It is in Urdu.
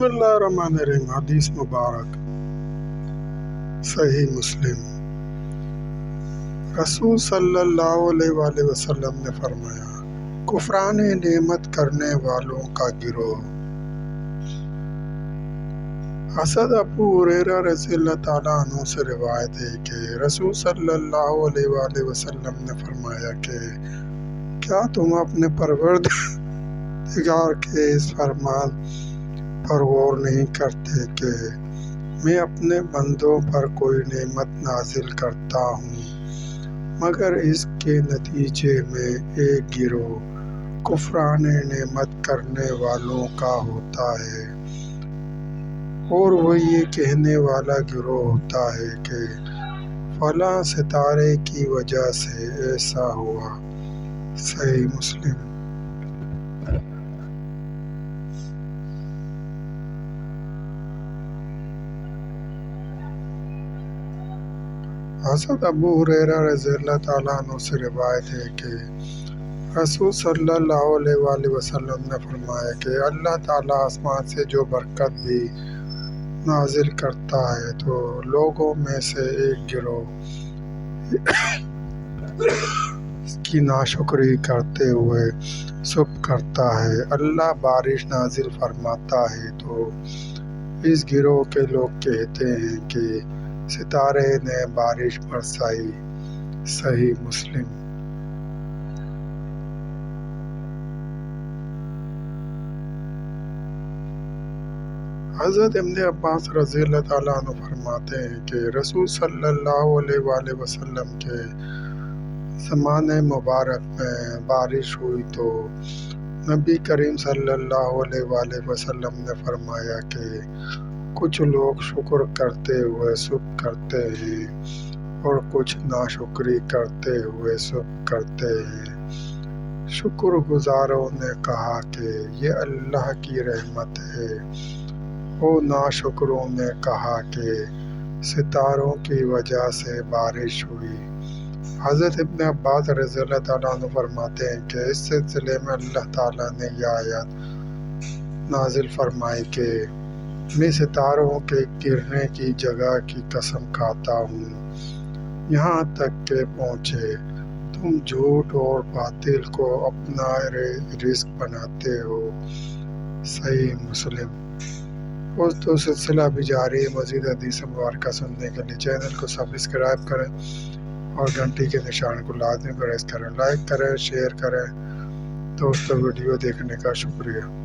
بسم اللہ الرحمن الرحیم۔ حدیث مبارک صحیح مسلم۔ رسول صلی اللہ علیہ وآلہ وسلم نے فرمایا، کفران نعمت کرنے والوں کا گروہ۔ حضرت ابو ہریرہ رضی اللہ تعالیٰ عنہ سے روایت ہے کہ رسول صلی اللہ علیہ وآلہ وسلم نے فرمایا کہ کیا تم اپنے پروردگار کے اس فرمان پر غور نہیں کرتے کہ میں اپنے بندوں پر کوئی نعمت نازل کرتا ہوں مگر اس کے نتیجے میں ایک گروہ کفران نعمت کرنے والوں کا ہوتا ہے، اور وہ یہ کہنے والا گروہ ہوتا ہے کہ فلاں ستارے کی وجہ سے ایسا ہوا۔ صحیح مسلم۔ حضرت ابو ہریرہ رضی اللہ تعالیٰ عنہ سے روایت ہے کہ رسول صلی اللہ علیہ وآلہ وسلم نے فرمایا کہ اللہ تعالیٰ آسمان سے جو برکت بھی نازل کرتا ہے تو لوگوں میں سے ایک گروہ اس کی ناشکری کرتے ہوئے سب کرتا ہے۔ اللہ بارش نازل فرماتا ہے تو اس گروہ کے لوگ کہتے ہیں کہ ستارے نے بارش برسائی۔ صحیح مسلم۔ حضرت ابن عباس رضی اللہ تعالیٰ عنہ فرماتے ہیں کہ رسول صلی اللہ علیہ وآلہ وسلم کے زمانے مبارک میں بارش ہوئی تو نبی کریم صلی اللہ علیہ وآلہ وسلم نے فرمایا کہ کچھ لوگ شکر کرتے ہوئے سب کرتے ہیں اور کچھ ناشکری کرتے ہوئے سب کرتے ہیں۔ شکر گزاروں نے کہا کہ یہ اللہ کی رحمت ہے، اور ناشکروں نے کہا کہ ستاروں کی وجہ سے بارش ہوئی۔ حضرت ابن عباس رضی اللہ تعالیٰ عنہ فرماتے ہیں کہ اس سلسلے میں اللہ تعالیٰ نے یہ آیت نازل فرمائی کہ میں ستاروں کے گرنے کی جگہ کی قسم کھاتا ہوں یہاں تک کہ پہنچے تم جھوٹ اور باطل کو اپنا رزق بناتے ہو۔ صحیح مسلم۔ اور تو سلسلہ بھی جاری ہے۔ مزید حدیث مبارکہ سننے کے لیے چینل کو سبسکرائب کریں اور گھنٹی کے نشان کو لازمی پریس کریں، لائک کریں، شیئر کریں۔ دوستو ویڈیو دیکھنے کا شکریہ۔